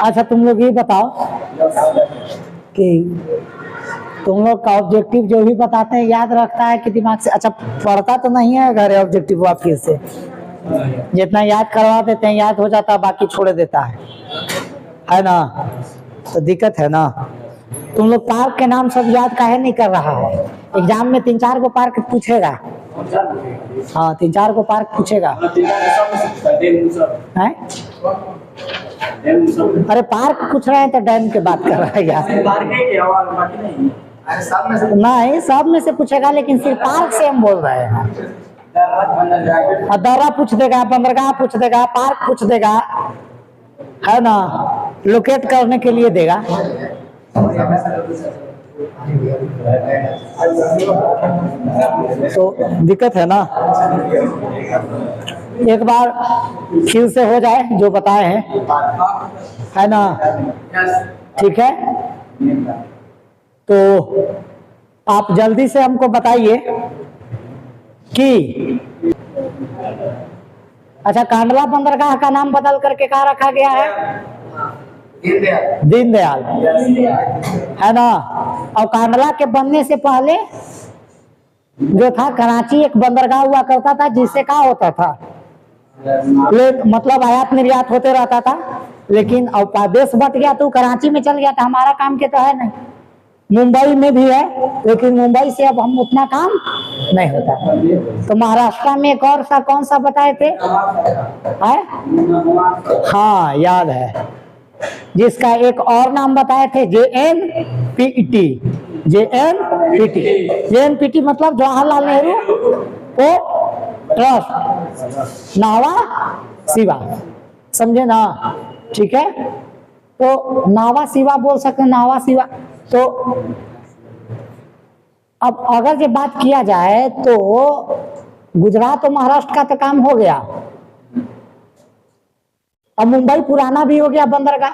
अच्छा तुम लोग ये बताओ कि तुम लोग का ऑब्जेक्टिव जो भी बताते हैं याद रखता है कि दिमाग से? अच्छा पढ़ता तो नहीं है घर ऑब्जेक्टिव वापस से, जितना याद करवा देते हैं याद हो जाता है, बाकी छोड़ देता है ना? तो दिक्कत है ना। तुम लोग पार्क के नाम सब याद काहे नहीं कर रहा है? एग्जाम में 3-4 को पार्क पूछेगा। हाँ 3-4 को पार्क पूछेगा है? अरे पार्क पूछ रहे हैं तो डैम की बात कर रहा है यार। नहीं सब में से पूछेगा, लेकिन सिर्फ पार्क से हम बोल रहे हैं। दर्रा पूछ देगा, बंदरगाह पूछ देगा, पार्क पूछ देगा, है ना? लोकेट करने के लिए देगा। तो दिक्कत है ना। एक बार फिर से हो जाए जो बताए हैं, है ना? ठीक है, तो आप जल्दी से हमको बताइए कि अच्छा कांडला बंदरगाह का नाम बदल करके क्या रखा गया है? दीनदयाल, है ना? और कांडला के बनने से पहले जो था कराची एक बंदरगाह हुआ करता था, जिससे क्या होता था, मतलब आयात निर्यात होते रहता था। लेकिन अब देश बट गया तो कराची में चल गया था, हमारा काम के तो है नहीं। मुंबई में भी है, लेकिन मुंबई से अब हम उतना काम नहीं होता। तो महाराष्ट्र में एक और सा कौन सा बताए थे? हाँ याद है, जिसका एक और नाम बताए थे, JNPT। JNPT मतलब जवाहरलाल नेहरू को ट्रस्ट नावा शिवा, समझे ना? ठीक है, तो नावा शिवा बोल सकते हैं, नावा शिवा। तो अब अगर ये बात किया जाए तो गुजरात और महाराष्ट्र का तो काम हो गया, अब मुंबई पुराना भी हो गया बंदरगाह।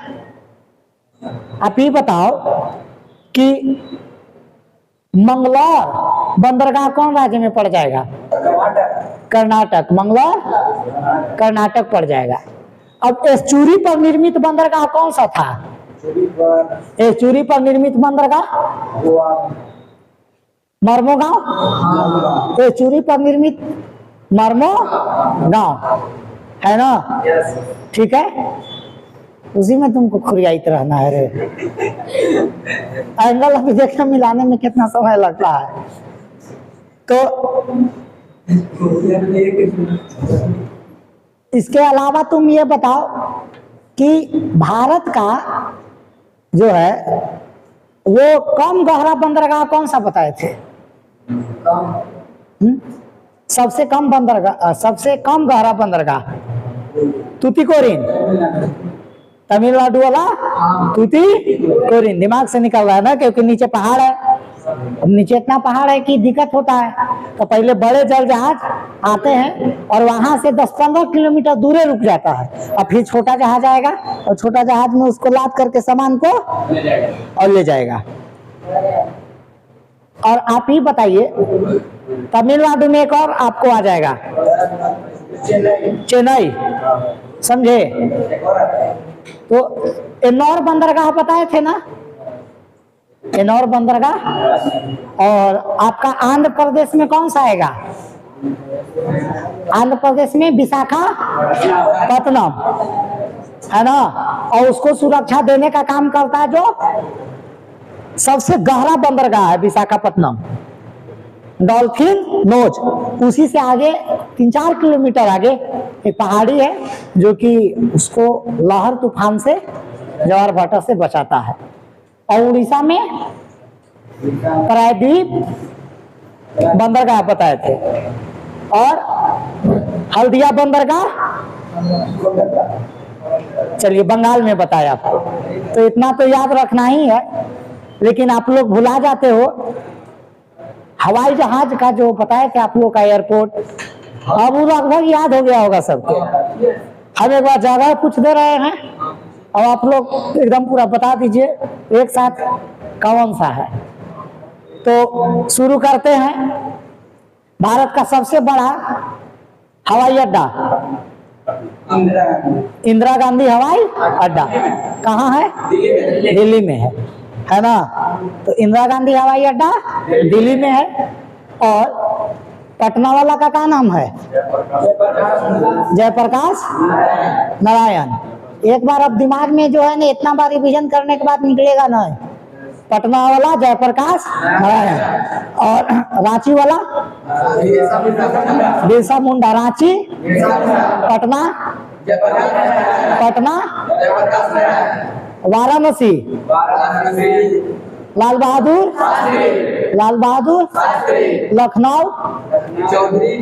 आप ये बताओ कि मंगलौर बंदरगाह कौन राज्य में पड़ जाएगा? कर्नाटक। मंगलौर कर्नाटक पड़ जाएगा। अब एस्चुरी पर निर्मित बंदरगाह कौन सा था? एस्चुरी पर निर्मित बंदरगाह मर्मोगांव। एस्चुरी पर निर्मित मर्मोगांव, है ना? ठीक है, उसी में तुमको खुरियाइत रहना है रे। एंगल अभी देखना मिलाने में कितना समय लगता है। तो इसके अलावा तुम ये बताओ कि भारत का जो है वो कम गहरा बंदरगाह कौन सा बताए थे? सबसे कम बंदरगाह, सबसे कम गहरा बंदरगाह तूतीकोरिन, तमिलनाडु वाला तूतीकोरिन। दिमाग से निकल रहा है ना, क्योंकि नीचे पहाड़ है। नीचे इतना पहाड़ है कि दिक्कत होता है। तो पहले बड़े जल जहाज आते हैं और वहां से 10-15 किलोमीटर दूर रुक जाता है, और फिर छोटा जहाज आएगा और छोटा जहाज में उसको लाद करके सामान को और ले जाएगा। और आप ही बताइए, तमिलनाडु में एक और आपको आ जाएगा, चेन्नई, समझे? तो एन्नौर बंदरगाह बताए थे ना, एन्नौर बंदरगाह। और आपका आंध्र प्रदेश में कौन सा आएगा? आंध्र प्रदेश में विशाखापत्तनम, है ना? और उसको सुरक्षा देने का काम करता है जो सबसे गहरा बंदरगाह है विशाखापत्तनम, डॉल्फिन नोज। उसी से आगे 3-4 किलोमीटर आगे एक पहाड़ी है जो कि उसको लहर तूफान से, ज्वार भाटा से बचाता है। और उड़ीसा में प्रायद्वीप बंदरगाह बताए थे, और हल्दिया बंदरगाह चलिए बंगाल में बताया आपको। तो इतना तो याद रखना ही है, लेकिन आप लोग भुला जाते हो हवाई जहाज का जो बताए थे आप लोग का एयरपोर्ट। अब वो लगभग याद हो गया होगा सबको। हम एक बार जगह पूछ दे रहे हैं और आप लोग एकदम पूरा बता दीजिए एक साथ कौन सा है। तो शुरू करते हैं। भारत का सबसे बड़ा हवाई अड्डा इंदिरा गांधी हवाई अड्डा कहाँ है? दिल्ली में है ना? तो इंदिरा गांधी हवाई अड्डा दिल्ली में है। और पटना वाला का क्या नाम है? जयप्रकाश नारायण। एक बार अब दिमाग में जो है ना, इतना बार रिविजन करने के बाद निकलेगा ना, पटना वाला जयप्रकाश नारायण। और रांची वाला बिरसा मुंडा। रांची, पटना, वाराणसी लाल बहादुर, लखनऊ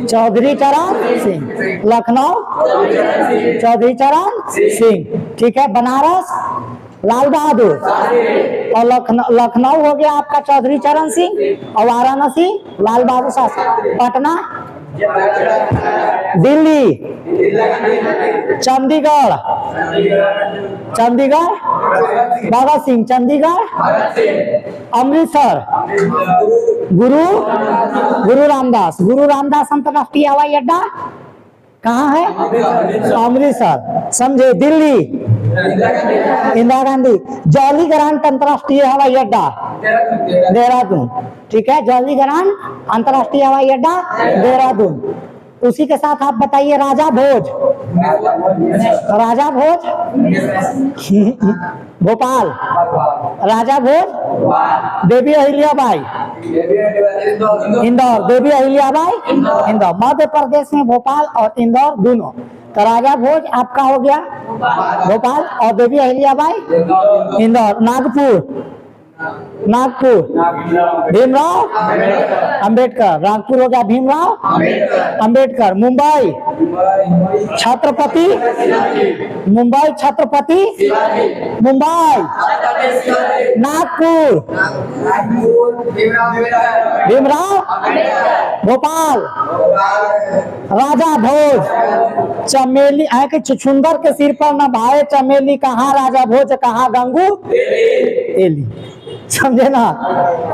चौधरी चरण सिंह, लखनऊ चौधरी चरण सिंह। ठीक है। बनारस लाल बहादुर, और लखनऊ हो गया आपका चौधरी चरण सिंह, और वाराणसी लाल बहादुर शास्त्री। पटना, दिल्ली, चंडीगढ़ भगत सिंह, चंडीगढ़, अमृतसर गुरु रामदास अंतरराष्ट्रीय हवाई अड्डा कहाँ है? अमृतसर। समझे? दिल्ली इंदिरा गांधी। जॉली ग्रांट अंतरराष्ट्रीय हवाई अड्डा देहरादून। ठीक है। जॉली ग्रांट अंतरराष्ट्रीय हवाई अड्डा देहरादून। उसी के साथ आप बताइए राजा भोज भोपाल, राजा भोज देवी अहिल्याबाई इंदौर, देवी अहिल्याबाई इंदौर। मध्य प्रदेश में भोपाल और इंदौर दोनों। तो राजा भोज आपका हो गया भोपाल, और देवी अहिल्याबाई इंदौर। नागपुर भीमराव अंबेडकर। नागपुर हो गया भीमराव अंबेडकर। मुंबई छत्रपति मुंबई। नागपुर भीमराव। भोपाल राजा भोज। चमेली है कि छुछुंदर के सिर पर न भाए चमेली, कहाँ राजा भोज कहाँ गंगू तेली। समझे ना?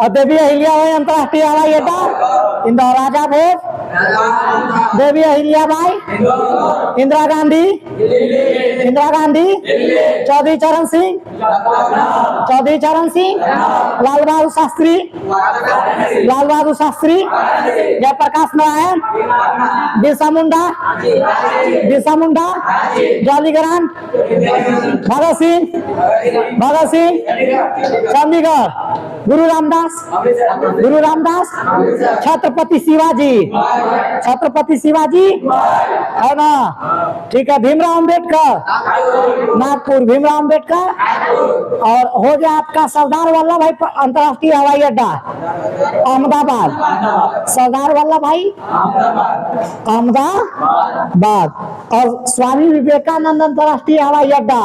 और देवी अहिल्याबाई अंतरराष्ट्रीय हवाई अड्डा इंदौर। राजा भोज, देवी अहिल्याबाई, इंदिरा गांधी, चौधरी चरण सिंह, लाल बहादुर शास्त्री, जयप्रकाश नारायण, बिरसा मुंडा, जॉली ग्रांट, भगत सिंह, चंडीगढ़, गुरु रामदास, छत्रपति शिवाजी है ना? ठीक है। भीमराव अंबेडकर नागपुर, भीमराव अंबेडकर। और हो गया आपका सरदार वल्लभ भाई अंतरराष्ट्रीय हवाई अड्डा अहमदाबाद, सरदार वल्लभ भाई अहमदाबाद। और स्वामी विवेकानंद अंतरराष्ट्रीय हवाई अड्डा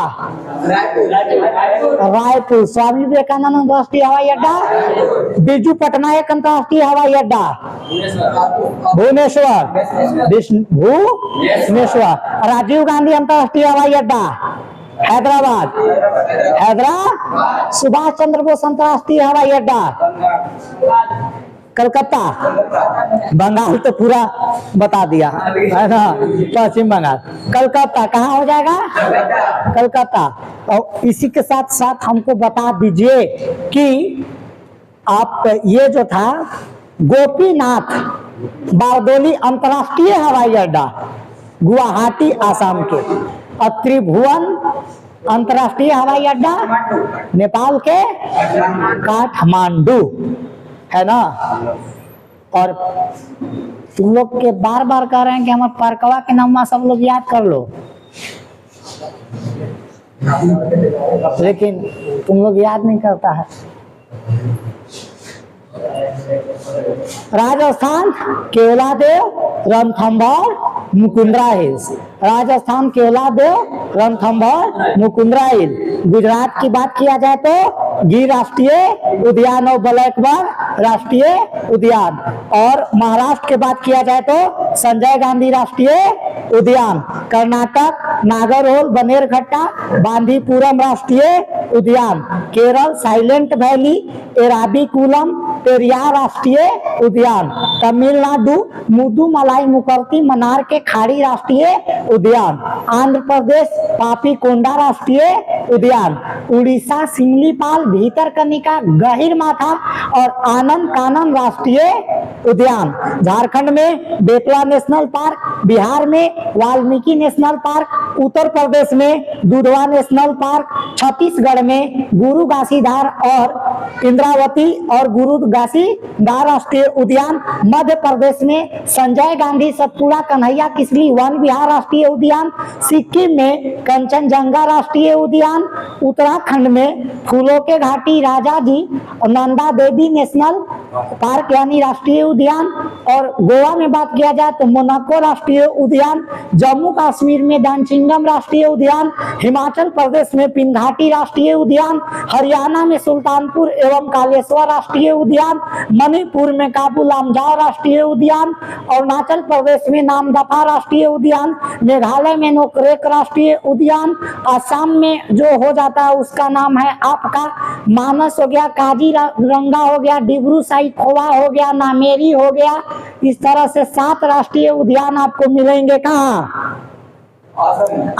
रायपुर, स्वामी विवेकानंद अंतरराष्ट्रीय हवाई अड्डा। बिरजू पटनायक अंतरराष्ट्रीय हवाई अड्डा भुवनेश्वर। राजीव गांधी अंतरराष्ट्रीय हवाई अड्डा हैदराबाद। सुभाष चंद्र बोस अंतरराष्ट्रीय हवाई अड्डा कलकत्ता। बंगाल तो पूरा बता दिया है ना? पश्चिम बंगाल। कलकत्ता कहाँ हो जाएगा? कलकत्ता। और इसी के साथ साथ हमको बता दीजिए कि आप ये जो था गोपीनाथ बारदोली अंतरराष्ट्रीय हवाई अड्डा गुवाहाटी आसाम के, और त्रिभुवन अंतरराष्ट्रीय हवाई अड्डा नेपाल के काठमांडू है ना? और तुम लोग के बार बार कह रहे हैं कि हमारे पार्कवा के नाम सब लोग याद कर लो, लेकिन तुम लोग याद नहीं करता है। राजस्थान केवलादेव रणथंभौर मुकुंदरा हिल्स। राजस्थान केवलादेव रणथंभौर मुकुंदरा हिल। गुजरात की बात किया जाए तो गिर राष्ट्रीय उद्यान और ब्लैकबर्ड राष्ट्रीय उद्यान। और महाराष्ट्र की बात किया जाए तो संजय गांधी राष्ट्रीय उद्यान। कर्नाटक नागरहोल बनेरघट्टा बांदीपुरम राष्ट्रीय उद्यान। केरल साइलेंट वैली एराविकुलम पेरियार राष्ट्रीय उद्यान। तमिलनाडु मुदुमलाई मुकरती मनार के खाड़ी राष्ट्रीय उद्यान। आंध्र प्रदेश पापीकोंडा राष्ट्रीय उद्यान। उड़ीसा सिमलीपाल भीतरकनिका गहिरमाथा और आनंद कानन राष्ट्रीय उद्यान। झारखंड में बेतवा नेशनल पार्क, बिहार में वाल्मीकि नेशनल पार्क, उत्तर प्रदेश में दुधवा नेशनल पार्क, छत्तीसगढ़ में गुरु घासीदार और इंद्रावती और गुरु घासीदार राष्ट्रीय उद्यान। मध्य प्रदेश में संजय गांधी सतपुड़ा कन्हैया किसली वन विहार राष्ट्रीय उद्यान। सिक्किम में कंचनजंगा राष्ट्रीय उद्यान। उत्तराखंड में फूलों के घाटी राजा जी नंदा देवी नेशनल पार्क यानी राष्ट्रीय उद्यान। और गोवा में बात किया जाए तो मोनाको राष्ट्रीय उद्यान। जम्मू कश्मीर में दानचिंगम राष्ट्रीय उद्यान। हिमाचल प्रदेश में पिनघाटी राष्ट्रीय उद्यान। हरियाणा में सुल्तानपुर एवं कालेश्वर राष्ट्रीय उद्यान। मणिपुर में काबू लामजाओ राष्ट्रीय उद्यान। अरुणाचल प्रदेश में नामदफा राष्ट्रीय उद्यान। मेघालय में नोकरेक राष्ट्रीय उद्यान। असम में जो हो जाता है उसका नाम है आपका मानस हो गया, काजीरंगा हो गया, डिब्रू साइखोवा हो गया, नामेरी हो गया। इस तरह से 7 राष्ट्रीय उद्यान आपको मिलेंगे कहाँ?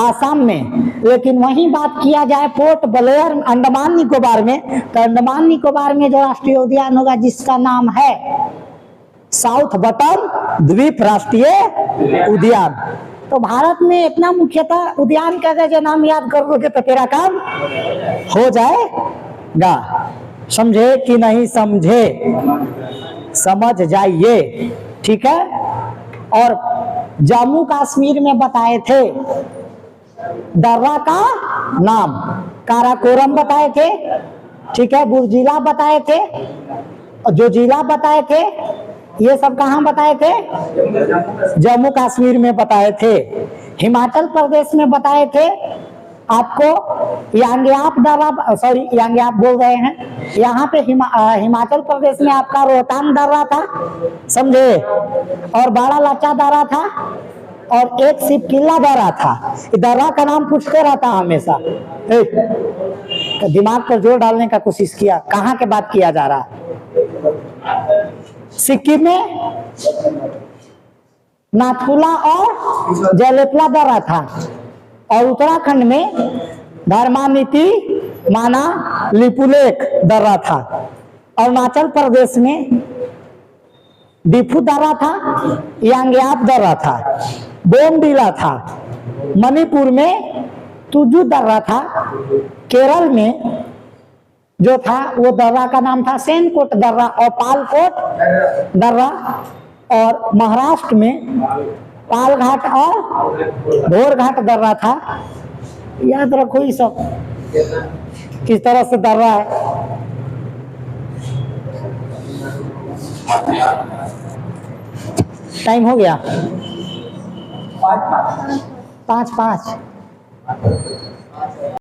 आसाम में। लेकिन वहीं बात किया जाए पोर्ट ब्लेयर अंडमान निकोबार में, तो अंडमान निकोबार में जो राष्ट्रीय उद्यान होगा जिसका नाम है साउथ बटन द्वीप राष्ट्रीय उद्यान। तो भारत में इतना मुख्यतः उद्यान का अगर जो नाम याद कर लोगे तो तेरा काम हो जाएगा। समझे कि नहीं समझे? समझ जाइए, ठीक है। और जम्मू कश्मीर में बताए थे दर्रा का नाम, काराकोरम बताए थे, ठीक है। बुर्जिला बताए थे, जो जिला बताए थे ये सब कहाँ बताए थे? जम्मू कश्मीर में बताए थे। हिमाचल प्रदेश में बताए थे आपको यांग्याप दर्रा, सॉरी यांग्याप बोल रहे हैं, यहाँ पे हिमाचल प्रदेश में आपका रोहतांग दर्रा था, समझे, और बड़ा लाचा दर्रा था और एक सिपकिला दर्रा था। दर्रा का नाम पूछते रहता हमेशा। दिमाग पर जोर डालने का कोशिश किया, कहाँ के बात किया जा रहा? सिक्किम में नाथुला और जलेपला दर्रा था और उत्तराखंड में धर्मानीति माना लिपुलेख दर्रा था। अरुणाचल प्रदेश में डिफू दर्रा था, यांग्याप दर्रा था, बोमडीला था। मणिपुर में तुजू दर्रा था। केरल में जो था वो दर्रा का नाम था सेनकोट दर्रा और पालकोट दर्रा। और महाराष्ट्र में पालघाट और घोरघाट दर्रा था। याद रखो ये सब किस तरह से दर्रा है। टाइम हो गया 5-5।